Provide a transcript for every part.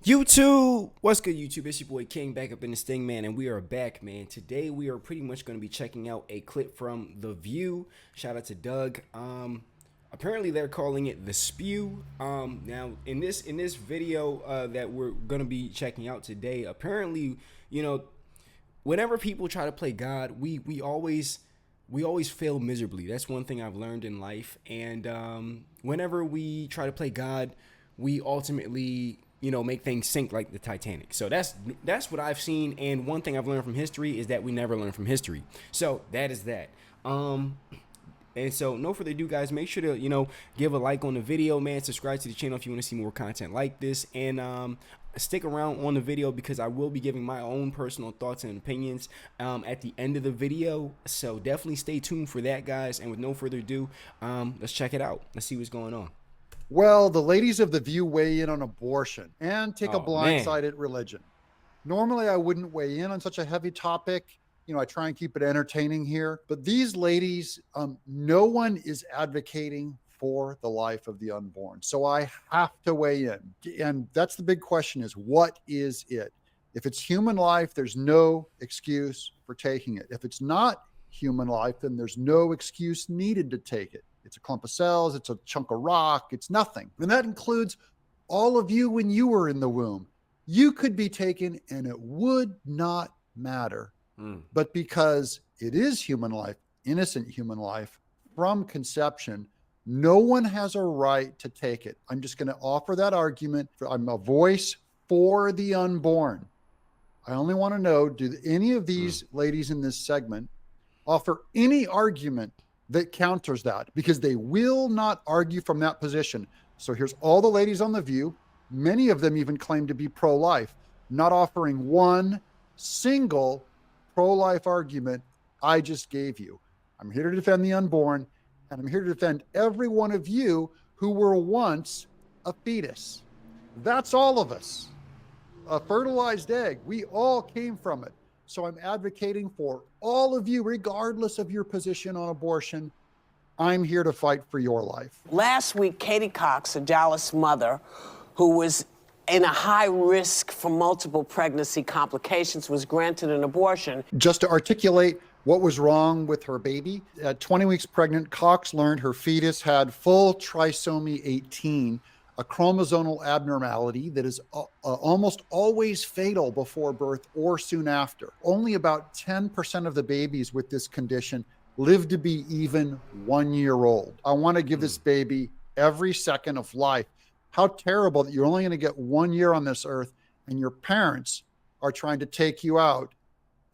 YouTube, what's good YouTube? It's your boy King back up in this thing, man, and we are back, man. Today we are pretty much going to be checking out a clip from The View. Shout out to Doug. Apparently they're calling it The Spew. Now in this video that we're going to be checking out today, apparently, you know, whenever people try to play God, we always fail miserably. That's one thing I've learned in life. And whenever we try to play God, we ultimately, you know, make things sink like the Titanic. So that's what I've seen. And one thing I've learned from history is that we never learn from history. So that is that. And so no further ado, guys, make sure to, you know, give a like on the video, man. Subscribe to the channel if you want to see more content like this. And stick around on the video because I will be giving my own personal thoughts and opinions at the end of the video. So definitely stay tuned for that, guys. And with no further ado, let's check it out. Let's see what's going on. Well, the ladies of The View weigh in on abortion and take a man. blind side at religion. Normally, I wouldn't weigh in on such a heavy topic. You know, I try and keep it entertaining here. But these ladies, no one is advocating for the life of the unborn. So I have to weigh in. And that's the big question is, what is it? If it's human life, there's no excuse for taking it. If it's not human life, then there's no excuse needed to take it. It's a clump of cells, it's a chunk of rock, it's nothing. And that includes all of you when you were in the womb. You could be taken and it would not matter. But because it is human life, innocent human life, from conception, no one has a right to take it. I'm just going to offer that argument. I'm a voice for the unborn. I only want to know, do any of these ladies in this segment offer any argument that counters that? Because they will not argue from that position. So here's all the ladies on The View. Many of them even claim to be pro-life, not offering one single pro-life argument I just gave you. I'm here to defend the unborn, and I'm here to defend every one of you who were once a fetus. That's all of us. A fertilized egg. We all came from it. So I'm advocating for all of you, regardless of your position on abortion. I'm here to fight for your life. Last week, Katie Cox, a Dallas mother who was in a high risk for multiple pregnancy complications, was granted an abortion. Just to articulate what was wrong with her baby, at 20 weeks pregnant, Cox learned her fetus had full trisomy 18, a chromosomal abnormality that is almost always fatal before birth or soon after. Only about 10% of the babies with this condition live to be even 1 year old. I want to give this baby every second of life. How terrible that you're only going to get 1 year on this earth and your parents are trying to take you out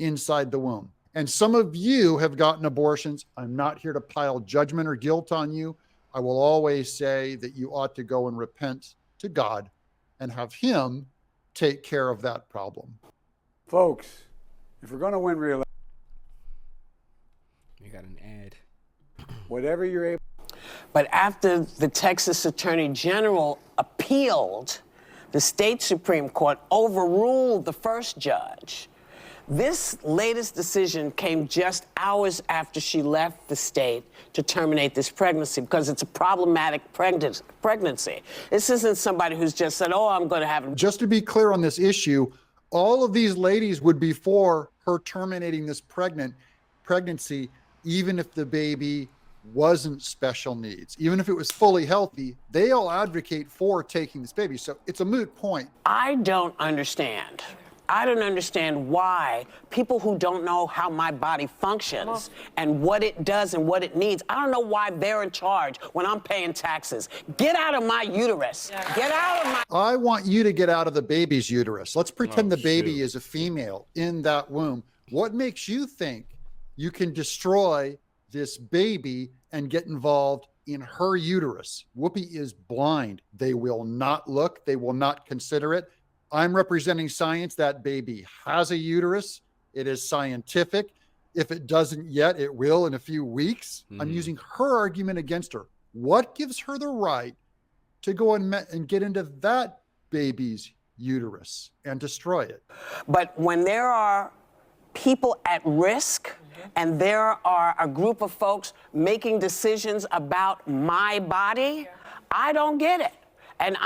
inside the womb. And some of you have gotten abortions. I'm not here to pile judgment or guilt on you. I will always say that you ought to go and repent to God and have Him take care of that problem. Folks, if we're going to win re-election, You got an ad. whatever you're able. But after the Texas Attorney General appealed, the state Supreme Court overruled the first judge. This latest decision came just hours after she left the state to terminate this pregnancy because it's a problematic pregnancy. This isn't somebody who's just said, oh, I'm going to have it. Just to be clear on this issue, all of these ladies would be for her terminating this pregnancy, even if the baby wasn't special needs. Even if it was fully healthy, they all advocate for taking this baby. So it's a moot point. I don't understand. I don't understand why people who don't know how my body functions and what it does and what it needs, I don't know why they're in charge when I'm paying taxes. Get out of my uterus. Get out of my... I want you to get out of the baby's uterus. Let's pretend the baby is a female in that womb. What makes you think you can destroy this baby and get involved in her uterus? Whoopi is blind. They will not look. They will not consider it. I'm representing science. That baby has a uterus. It is scientific. If it doesn't yet, it will in a few weeks. I'm using her argument against her. What gives her the right to go and get into that baby's uterus and destroy it? But when there are people at risk and there are a group of folks making decisions about my body, I don't get it. And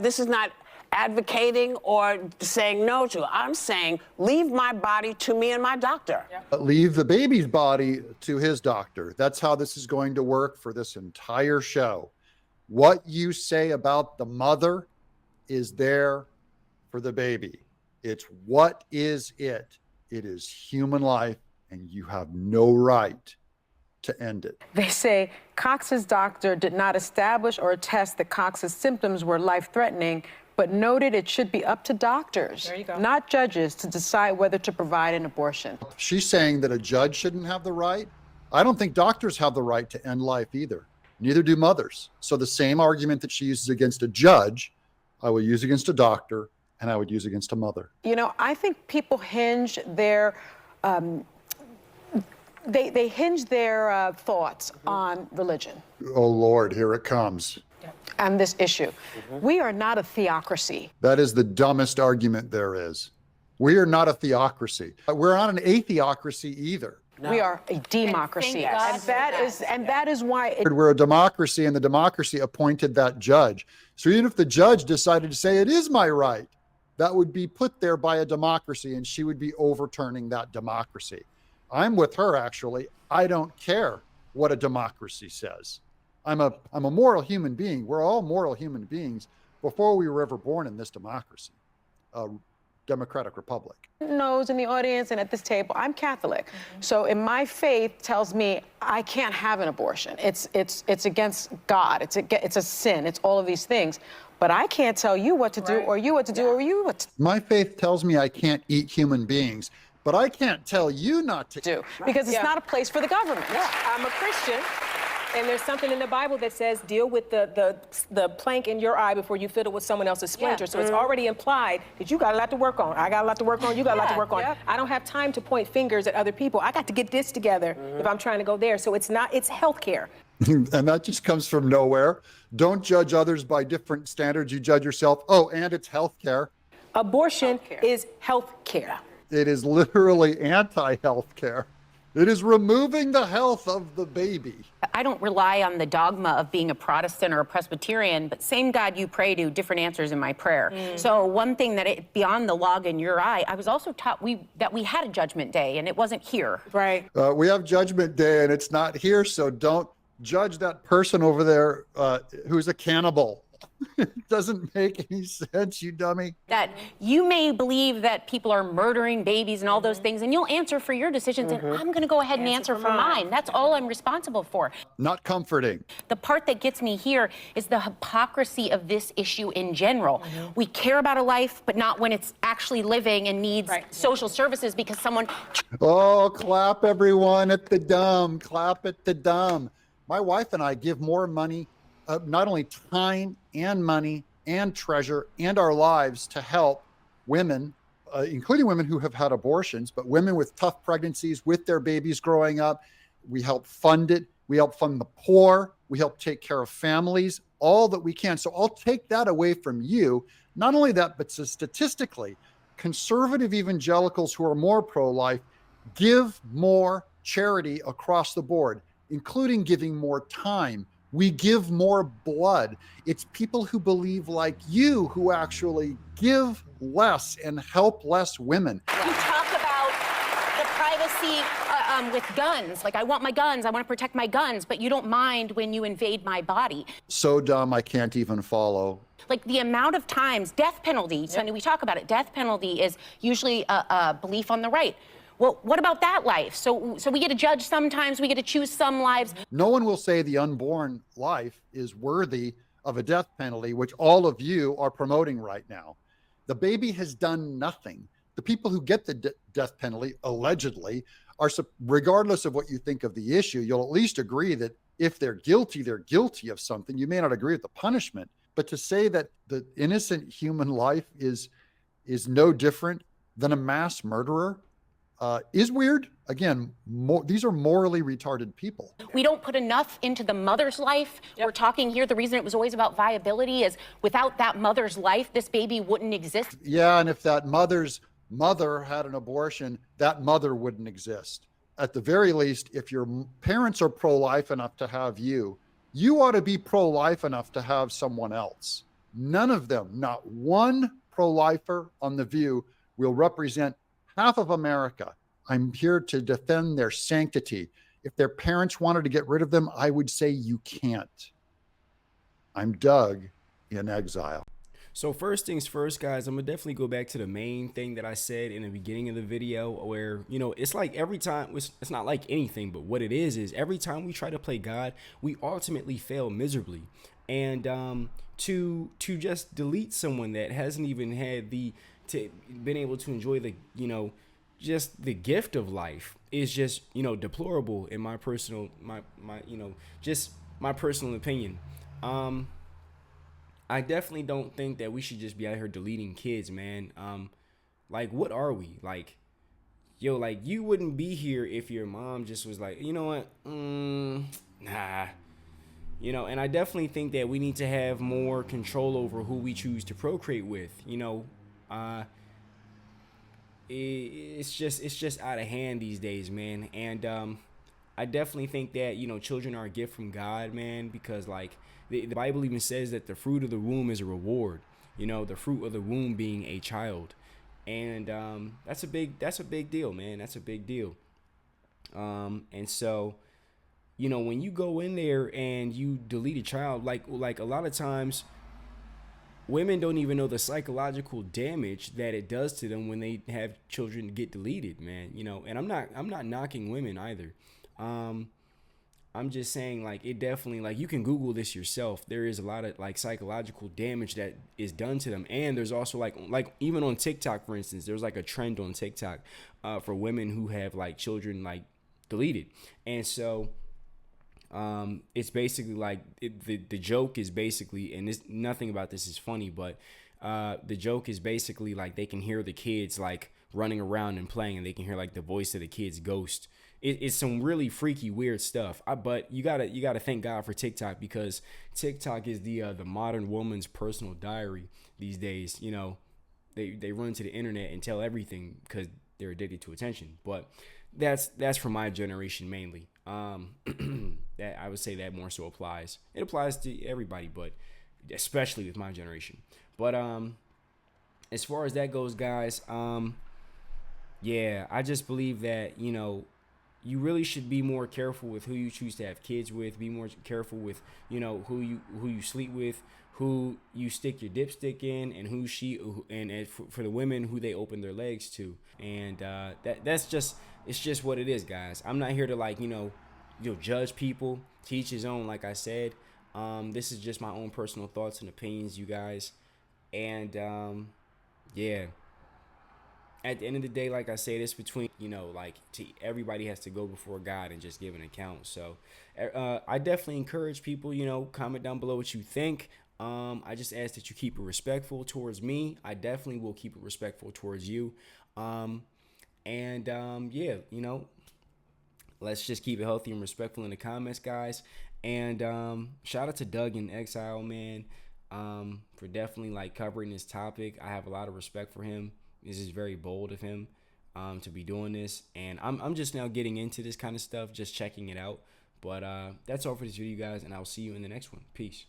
this is not advocating or saying no to it. I'm saying leave my body to me and my doctor. Leave the baby's body to his doctor. That's how this is going to work for this entire show. What you say about the mother is there for the baby. It's what is it? It is human life, and you have no right to end it. They say Cox's doctor did not establish or attest that Cox's symptoms were life-threatening, but noted it should be up to doctors, not judges, to decide whether to provide an abortion. She's saying that a judge shouldn't have the right. I don't think doctors have the right to end life either. Neither do mothers. So the same argument that she uses against a judge, I would use against a doctor, and I would use against a mother. You know, I think people hinge their they hinge their thoughts on religion. Oh, Lord, here it comes. On this issue. We are not a theocracy. That is the dumbest argument there is. We are not a theocracy. We're not an atheocracy either. No. We are a democracy. And that is why we're a democracy, and the democracy appointed that judge. So even if the judge decided to say it is my right, that would be put there by a democracy, and she would be overturning that democracy. I'm with her, actually. I don't care what a democracy says. I'm a moral human being. We're all moral human beings before we were ever born in this democracy, a democratic republic. Knows in the audience and at this table, I'm Catholic. So in my faith tells me I can't have an abortion. It's against God. It's a sin. It's all of these things. But I can't tell you what to do, or you what to do, or you what to do. My faith tells me I can't eat human beings, but I can't tell you not to do, because it's not a place for the government. I'm a Christian. And there's something in the Bible that says deal with the plank in your eye before you fiddle with someone else's splinter. So it's already implied that you got a lot to work on. I got a lot to work on. You got a lot to work on. I don't have time to point fingers at other people. I got to get this together if I'm trying to go there. So it's healthcare. And that just comes from nowhere. Don't judge others by different standards. You judge yourself. Oh, and it's healthcare. Abortion is healthcare. It is literally anti-healthcare. It is removing the health of the baby. I don't rely on the dogma of being a Protestant or a Presbyterian, but same God you pray to, different answers in my prayer. So one thing that beyond the log in your eye, I was also taught that we had a judgment day, and it wasn't here. Right. We have judgment day, and it's not here, so don't judge that person over there who's a cannibal. It doesn't make any sense, you dummy. That you may believe that people are murdering babies and all those things, and you'll answer for your decisions, and I'm going to go ahead and answer for mine. That's all I'm responsible for. Not comforting. The part that gets me here is the hypocrisy of this issue in general. We care about a life, but not when it's actually living and needs social services because someone... Oh, clap everyone at the dumb. Clap at the dumb. My wife and I give more money, not only time and money and treasure and our lives to help women, including women who have had abortions, but women with tough pregnancies with their babies growing up. We help fund it. We help fund the poor. We help take care of families, all that we can. So I'll take that away from you. Not only that, but statistically, conservative evangelicals who are more pro-life give more charity across the board, including giving more time. We give more blood. It's people who believe like you who actually give less and help less women. You talk about the privacy with guns. Like, I want my guns. I want to protect my guns, but you don't mind when you invade my body. So dumb, I can't even follow. Like the amount of times, death penalty, so we talk about it, death penalty is usually a belief on the right. Well, what about that life? So we get to judge sometimes, we get to choose some lives. No one will say the unborn life is worthy of a death penalty, which all of you are promoting right now. The baby has done nothing. The people who get the death penalty, allegedly, are, regardless of what you think of the issue, you'll at least agree that if they're guilty of something. You may not agree with the punishment, but to say that the innocent human life is no different than a mass murderer, is weird. Again, these are morally retarded people. We don't put enough into the mother's life. We're talking here, the reason it was always about viability is without that mother's life, this baby wouldn't exist. Yeah, and if that mother's mother had an abortion, that mother wouldn't exist. At the very least, if your parents are pro-life enough to have you, You ought to be pro-life enough to have someone else. None of them, not one pro-lifer on The View, will represent half of America. I'm here to defend their sanctity. If their parents wanted to get rid of them, I would say you can't. I'm Doug in exile. So first things first, guys, I'm gonna definitely go back to the main thing that I said in the beginning of the video, where, you know, it's like every time, it's not like anything, but what it is every time we try to play God, we ultimately fail miserably. And to just delete someone that hasn't even had been able to enjoy the, you know, just the gift of life is just, you know, deplorable in my personal, you know, just my personal opinion. I definitely don't think that we should just be out here deleting kids, man. Like, what are we? Like, yo, like, you wouldn't be here if your mom just was like, you know what? Nah. You know, and I definitely think that we need to have more control over who we choose to procreate with. You know, it's just out of hand these days, man. And I definitely think that, you know, children are a gift from God, man, because like the Bible even says that the fruit of the womb is a reward, you know, the fruit of the womb being a child. And that's a big deal, man. That's a big deal. And so, you know, when you go in there and you delete a child, like a lot of times women don't even know the psychological damage that it does to them when they have children get deleted, man. You know, and I'm not knocking women either. I'm just saying, like, it definitely, like, you can Google this yourself. There is a lot of like psychological damage that is done to them. And there's also like even on TikTok, for instance, there's like a trend on TikTok for women who have like children like deleted. And so it's basically like the joke is basically, and this, nothing about this is funny, but the joke is basically like they can hear the kids like running around and playing, and they can hear like the voice of the kid's ghost. It's some really freaky, weird stuff. But you gotta thank God for TikTok, because TikTok is the modern woman's personal diary these days. You know, they run to the internet and tell everything because they're addicted to attention. But that's for my generation mainly. That I would say that more so applies. It applies to everybody, but especially with my generation. But as far as that goes, guys, yeah, I just believe that, you know, you really should be more careful with who you choose to have kids with. Be more careful with, you know, who you sleep with, who you stick your dipstick in, and for the women, who they open their legs to. And that's just, it's just what it is, guys. I'm not here to like, you know, judge people. To each his own, like I said. This is just my own personal thoughts and opinions, you guys. And yeah. At the end of the day, like I said, it's between, you know, like everybody has to go before God and just give an account. So I definitely encourage people, you know, comment down below what you think. I just ask that you keep it respectful towards me. I definitely will keep it respectful towards you. Yeah, you know, let's just keep it healthy and respectful in the comments, guys. And shout out to Doug in Exile, man, for definitely like covering this topic. I have a lot of respect for him. This is very bold of him to be doing this. And I'm just now getting into this kind of stuff, just checking it out. But that's all for this video, guys, and I'll see you in the next one. Peace.